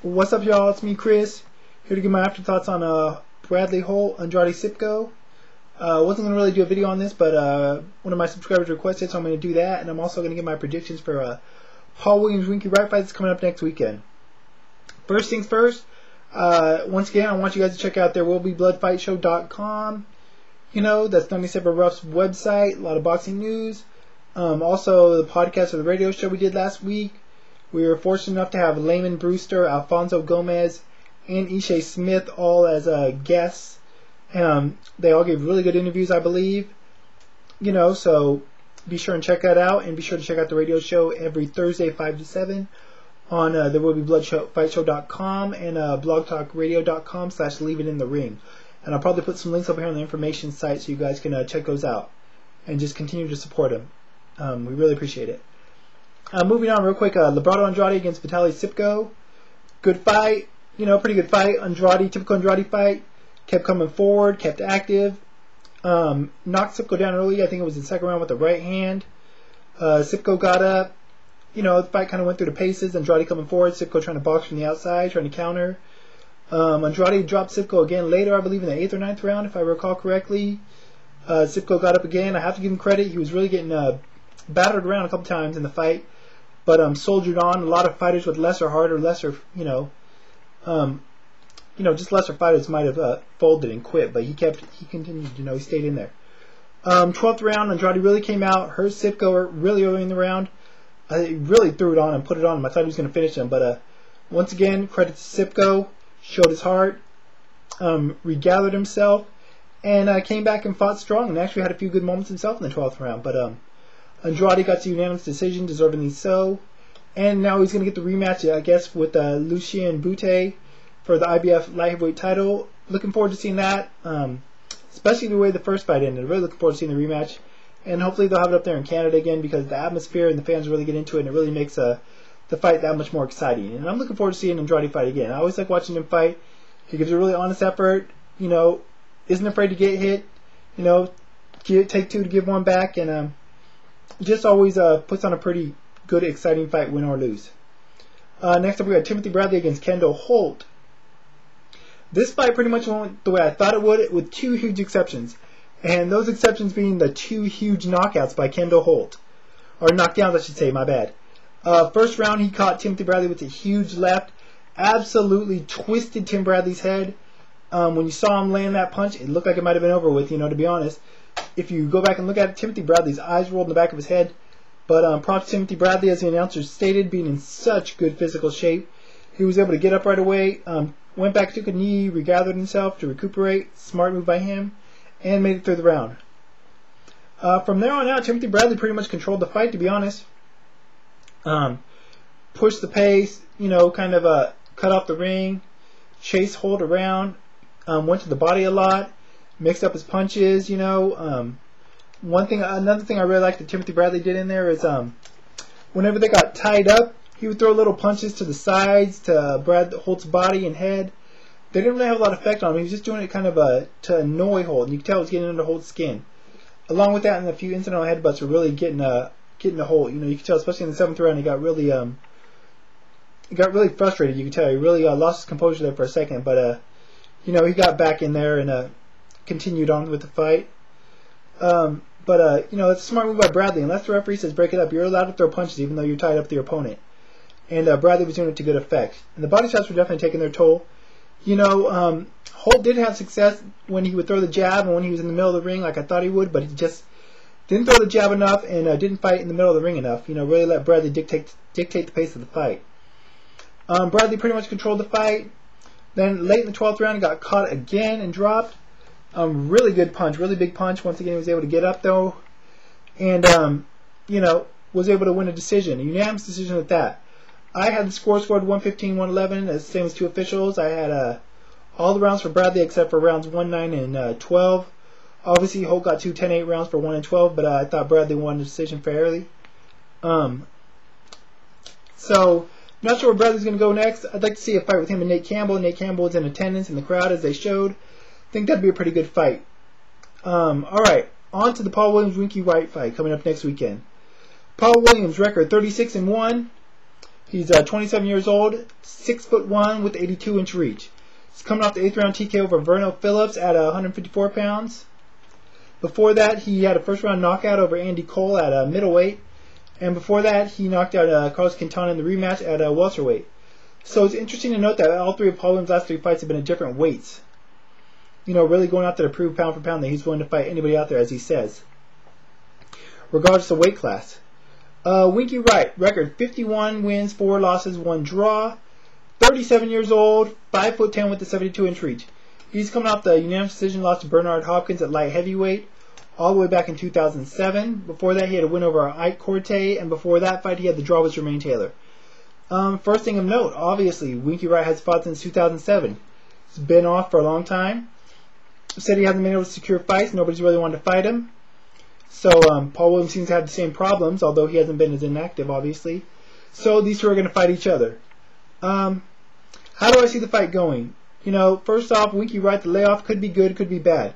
What's up, y'all? It's me, Chris, here to give my afterthoughts on Bradley Holt, Andrade Tsypko. Wasn't going to really do a video on this, but one of my subscribers requested, so I'm going to do that. And I'm also going to give my predictions for Paul Williams Winky Wright fight that's coming up next weekend. First things first, once again, I want you guys to check out therewillbebloodfightshow.com. You know, that's 97 Rough's website, a lot of boxing news. Also, the podcast or the radio show we did last week. We were fortunate enough to have Layman Brewster, Alfonso Gomez, and Ishe Smith all as guests. They all gave really good interviews, I believe. You know, so be sure and check that out. And be sure to check out the radio show every Thursday, 5 to 7 on therewillbebloodfightshow.com and blogtalkradio.com/leaveitinthering. And I'll probably put some links over here on the information site so you guys can check those out. And just continue to support them. We really appreciate it. Moving on real quick, Librado Andrade against Vitali Tsypko. Good fight, you know, pretty good fight. Typical Andrade fight. Kept coming forward, kept active. Knocked Tsypko down early. I think it was the second round with the right hand. Tsypko got up. You know, the fight kind of went through the paces. Andrade coming forward. Tsypko trying to box from the outside, trying to counter. Andrade dropped Tsypko again later, I believe in the 8th or 9th round, if I recall correctly. Tsypko got up again. I have to give him credit. He was really getting battered around a couple times in the fight. But soldiered on. A lot of fighters with just lesser fighters might have folded and quit, but he continued, you know, he stayed in there. 12th round, Andrade really came out, hurt Tsypko really early in the round. He really threw it on him, put it on him. I thought he was going to finish him, but once again, credit to Tsypko, showed his heart, regathered himself, and came back and fought strong, and actually had a few good moments himself in the 12th round. But Andrade got to unanimous decision, deservingly so. And now he's going to get the rematch, I guess, with Lucien Bute for the IBF light heavyweight title. Looking forward to seeing that, especially the way the first fight ended. Really looking forward to seeing the rematch. And hopefully they'll have it up there in Canada again, because the atmosphere and the fans really get into it, and it really makes the fight that much more exciting. And I'm looking forward to seeing Andrade fight again. I always like watching him fight. He gives a really honest effort, you know, isn't afraid to get hit, you know, take two to give one back, and just always puts on a pretty good, exciting fight, win or lose. Next up, we got Timothy Bradley against Kendall Holt. This fight pretty much went the way I thought it would, with two huge exceptions. And those exceptions being the two huge knockouts by Kendall Holt. Or knockdowns, I should say, my bad. First round, he caught Timothy Bradley with a huge left. Absolutely twisted Tim Bradley's head. When you saw him land that punch, it looked like it might have been over with, you know, to be honest. If you go back and look at it, Timothy Bradley's eyes rolled in the back of his head. But props to Timothy Bradley, as the announcer stated, being in such good physical shape. He was able to get up right away, went back, took a knee, regathered himself to recuperate. Smart move by him, and made it through the round. From there on out, Timothy Bradley pretty much controlled the fight, to be honest. Pushed the pace, you know, kind of cut off the ring, chased Holt around, went to the body a lot, mixed up his punches, you know. Another thing I really liked that Timothy Bradley did in there is whenever they got tied up, he would throw little punches to the sides, to Holt's body and head. They didn't really have a lot of effect on him. He was just doing it kind of to annoy Holt, and you could tell it was getting under Holt's skin. Along with that, and a few incidental headbutts were really getting to Holt. You know, you could tell, especially in the 7th round, he got really frustrated. You could tell he really lost his composure there for a second, but you know, he got back in there and continued on with the fight. You know, it's a smart move by Bradley. Unless the referee says break it up, you're allowed to throw punches even though you're tied up with your opponent. And Bradley was doing it to good effect. And the body shots were definitely taking their toll. You know, Holt did have success when he would throw the jab and when he was in the middle of the ring like I thought he would, but he just didn't throw the jab enough and didn't fight in the middle of the ring enough. You know, really let Bradley dictate the pace of the fight. Bradley pretty much controlled the fight. Then late in the 12th round, he got caught again and dropped. Really good punch, really big punch. Once again, he was able to get up though, and you know, was able to win a decision, a unanimous decision at that. I had the score scored 115-111, as same as two officials. I had all the rounds for Bradley except for rounds 1, 9, and 12. Obviously, Holt got 2 10-8 rounds for 1 and 12, but I thought Bradley won the decision fairly. So, not sure where Bradley's going to go next. I'd like to see a fight with him and Nate Campbell. Nate Campbell was in attendance in the crowd as they showed. I think that'd be a pretty good fight. Alright, on to the Paul Williams Winky Wright fight coming up next weekend. Paul Williams record 36-1. He's 27 years old, 6'1" with 82-inch reach. He's coming off the 8th round TKO over Verno Phillips at 154 pounds. Before that, he had a first-round knockout over Andy Cole at middleweight. And before that, he knocked out Carlos Quintana in the rematch at welterweight. So it's interesting to note that all three of Paul Williams' last 3 fights have been at different weights. You know, really going out there to prove pound for pound that he's willing to fight anybody out there, as he says. Regardless of weight class. Winky Wright, record 51 wins, 4 losses, 1 draw. 37 years old, 5'10" with a 72-inch reach. He's coming off the unanimous decision loss to Bernard Hopkins at light heavyweight all the way back in 2007. Before that, he had a win over Ike Corte, and before that fight, he had the draw with Jermaine Taylor. First thing of note, obviously, Winky Wright has fought since 2007. He's been off for a long time. Said he hasn't been able to secure fights. Nobody's really wanted to fight him. So Paul Williams seems to have the same problems, although he hasn't been as inactive, obviously. So these two are going to fight each other. How do I see the fight going? You know, first off, Winky Wright, the layoff could be good, could be bad.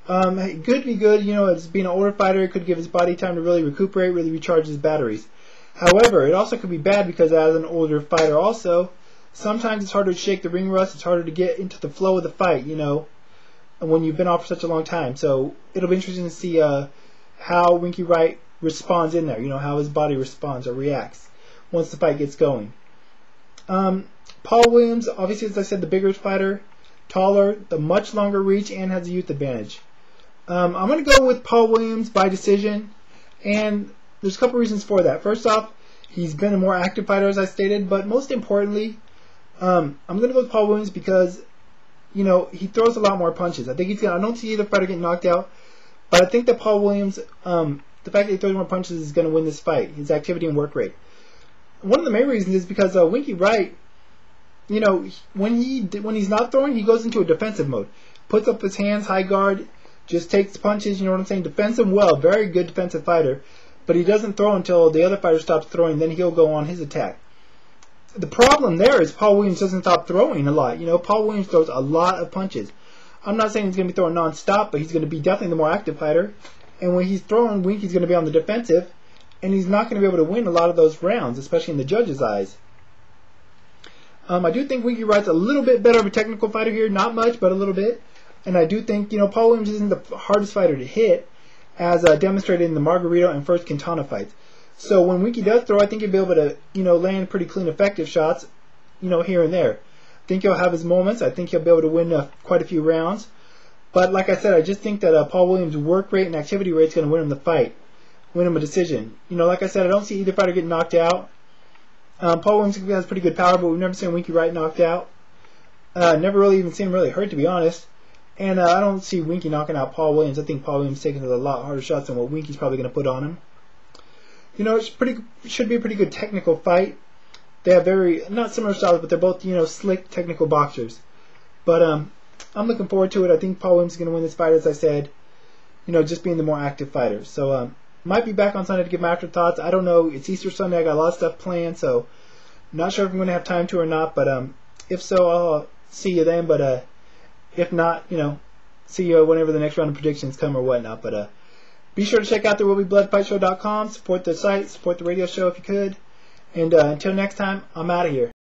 It could be good, you know, as being an older fighter, it could give his body time to really recuperate, really recharge his batteries. However, it also could be bad because as an older fighter also, sometimes it's harder to shake the ring rust, it's harder to get into the flow of the fight, you know, when you've been off for such a long time. So it'll be interesting to see how Winky Wright responds in there, you know, how his body responds or reacts once the fight gets going. Paul Williams, obviously, as I said, the bigger fighter, taller, the much longer reach, and has a youth advantage. I'm going to go with Paul Williams by decision, and there's a couple reasons for that. First off, he's been a more active fighter, as I stated, but most importantly, I'm going to go with Paul Williams because, you know, he throws a lot more punches. I don't see either fighter getting knocked out, but I think that Paul Williams, the fact that he throws more punches is going to win this fight, his activity and work rate. One of the main reasons is because Winky Wright, you know, when he's not throwing, he goes into a defensive mode. Puts up his hands, high guard, just takes punches, you know what I'm saying? Defends him well, very good defensive fighter. But he doesn't throw until the other fighter stops throwing, then he'll go on his attack. The problem there is Paul Williams doesn't stop throwing a lot. You know, Paul Williams throws a lot of punches. I'm not saying he's going to be throwing non-stop, but he's going to be definitely the more active fighter. And when he's throwing, Winky's going to be on the defensive, and he's not going to be able to win a lot of those rounds, especially in the judges' eyes. I do think Winky Wright's a little bit better of a technical fighter here. Not much, but a little bit. And I do think, you know, Paul Williams isn't the hardest fighter to hit, as demonstrated in the Margarito and first Quintana fights. So when Winky does throw, I think he'll be able to, you know, land pretty clean, effective shots, you know, here and there. I think he'll have his moments. I think he'll be able to win quite a few rounds. But like I said, I just think that Paul Williams' work rate and activity rate is going to win him the fight, win him a decision. You know, like I said, I don't see either fighter getting knocked out. Paul Williams has pretty good power, but we've never seen Winky Wright knocked out. Never really even seen him really hurt, to be honest. And I don't see Winky knocking out Paul Williams. I think Paul Williams taking a lot harder shots than what Winky's probably going to put on him. You know, it should be a pretty good technical fight. They have very, not similar styles, but they're both, you know, slick technical boxers. But I'm looking forward to it. I think Paul Williams is going to win this fight, as I said. You know, just being the more active fighter. So, might be back on Sunday to give my afterthoughts. I don't know. It's Easter Sunday. I got a lot of stuff planned, so not sure if I'm going to have time to or not. But if so, I'll see you then. But if not, you know, see you whenever the next round of predictions come or whatnot. But be sure to check out the WillBeBloodFightShow.com. Support the site, support the radio show if you could. And until next time, I'm out of here.